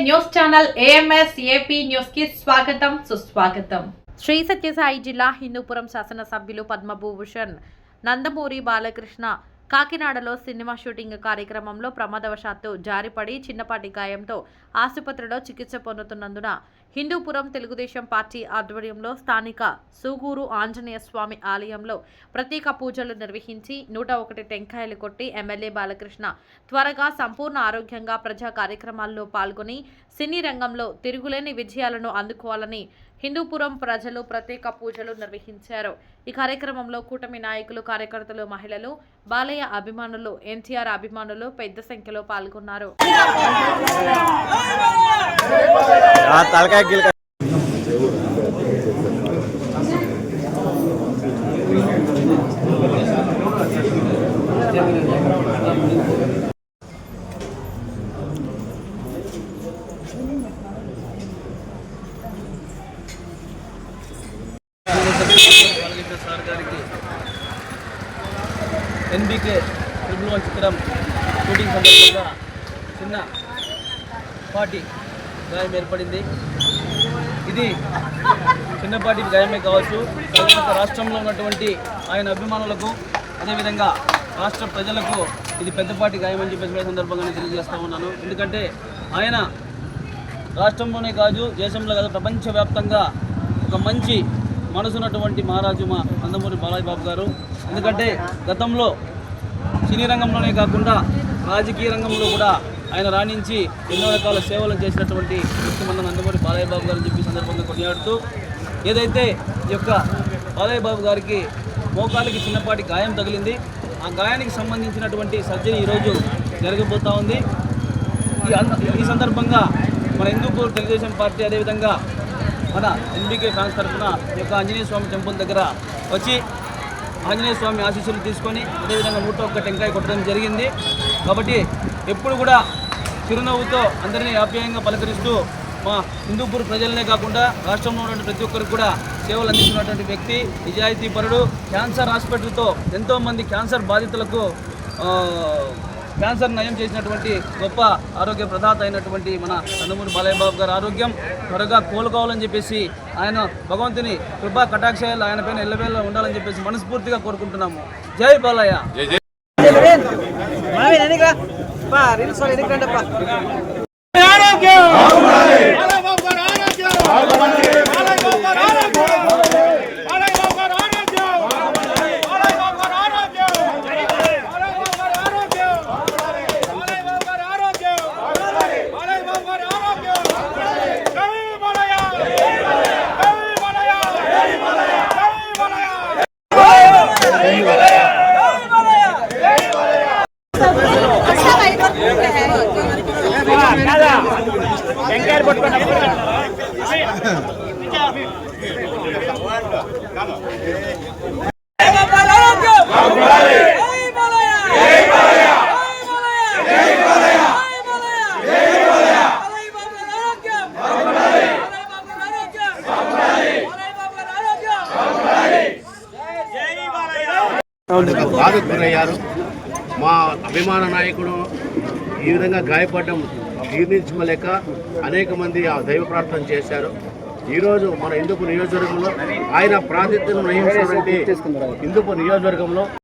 News channel AMS AP news కి స్వాగతం సుస్వాగతం. శ్రీ సత్యసాయి జిల్లా హిందూపురం శాసనసభ్యులు పద్మభూషణ్ నందమూరి బాలకృష్ణ కాకినాడలో సినిమా షూటింగ్ కార్యక్రమంలో ప్రమాదవశాత్తు జారిపడి చిన్నపాటి గాయంతో ఆసుపత్రిలో చికిత్స పొందుతున్నందున హిందూపురం తెలుగుదేశం పార్టీ ఆధ్వర్యంలో స్థానిక సూగూరు ఆంజనేయ స్వామి ఆలయంలో ప్రత్యేక పూజలు నిర్వహించి 101 టెంకాయలు కొట్టి ఎమ్మెల్యే బాలకృష్ణ త్వరగా సంపూర్ణ ఆరోగ్యంగా ప్రజా కార్యక్రమాల్లో పాల్గొని సినీ రంగంలో తిరుగులేని విజయాలను అందుకోవాలని హిందూపురం ప్రజలు ప్రత్యేక పూజలు నిర్వహించారు. ఈ కార్యక్రమంలో కూటమి నాయకులు, కార్యకర్తలు, మహిళలు, బాలయ్య అభిమానులు, NTR అభిమానులు పెద్ద సంఖ్యలో పాల్గొన్నారు. సార్ గారికి NBK 111 చిత్రం షూటింగ్ సందర్భంగా చిన్న పార్టీ గాయం ఏర్పడింది. ఇది చిన్నపాటి గాయమే కావచ్చు, రాష్ట్రంలో ఉన్నటువంటి ఆయన అభిమానులకు అదేవిధంగా రాష్ట్ర ప్రజలకు ఇది పెద్దపాటి గాయం అని చెప్పేసి సందర్భంగానే తెలియజేస్తూ ఉన్నాను. ఎందుకంటే ఆయన రాష్ట్రంలోనే కాదు, దేశంలో కాదు, ప్రపంచవ్యాప్తంగా ఒక మంచి మనసున్నటువంటి మహారాజు మా నందమూరి బాలయ్య బాబు గారు. ఎందుకంటే గతంలో సినీ రంగంలోనే కాకుండా రాజకీయ రంగంలో కూడా ఆయన రాణించి ఎన్నో రకాల సేవలు చేసినటువంటి వ్యక్తి మన నందమూరి బాలయ్య బాబు గారు అని చెప్పి సందర్భంగా కొనియాడుతూ, ఏదైతే ఈ యొక్క బాలయ్య బాబు గారికి మోకాలికి చిన్నపాటి గాయం తగిలింది, ఆ గాయానికి సంబంధించినటువంటి సర్జరీ ఈరోజు జరగబోతూ ఉంది. ఈ సందర్భంగా మన హిందూపూర్ తెలుగుదేశం పార్టీ అదేవిధంగా మన NBK ఫ్యాన్స్ తరఫున ఈ యొక్క ఆంజనేయ స్వామి టెంపుల్ దగ్గర వచ్చి ఆంజనేయ స్వామి ఆశీస్సులు తీసుకొని అదేవిధంగా 101 టెంకాయ కొట్టడం జరిగింది. కాబట్టి ఎప్పుడు కూడా చిరునవ్వుతో అందరినీ ఆప్యాయంగా పలకరిస్తూ మా హిందూపూర్ ప్రజలనే కాకుండా రాష్ట్రంలో ఉన్నటువంటి ప్రతి ఒక్కరికి కూడా సేవలు అందిస్తున్నటువంటి వ్యక్తి, నిజాయితీ పరుడు. క్యాన్సర్ హాస్పిటల్తో ఎంతోమంది క్యాన్సర్ బాధితులకు క్యాన్సర్ నయం చేసినటువంటి గొప్ప ఆరోగ్య ప్రదాత అయినటువంటి మన నందమూరి బాలయ్య బాబు గారి ఆరోగ్యం త్వరగా కోలుకోవాలని చెప్పేసి ఆయన భగవంతుని కృపా కటాక్షాలు ఆయన పైన ఎల్లవేళ ఉండాలని చెప్పేసి మనస్ఫూర్తిగా కోరుకుంటున్నాము. జై బాలయ్య. బాధితులయ్యారు. మా అభిమాన నాయకుడు ఈ విధంగా గాయపడడం జీర్ణించుకోలేక అనేక మంది ఆ దైవ ప్రార్థన చేశారు. ఈరోజు మన హిందూపూర్ నియోజకవర్గంలో ఆయన ప్రాతినిధ్యం వహించినటువంటి హిందూపూర్ నియోజకవర్గంలో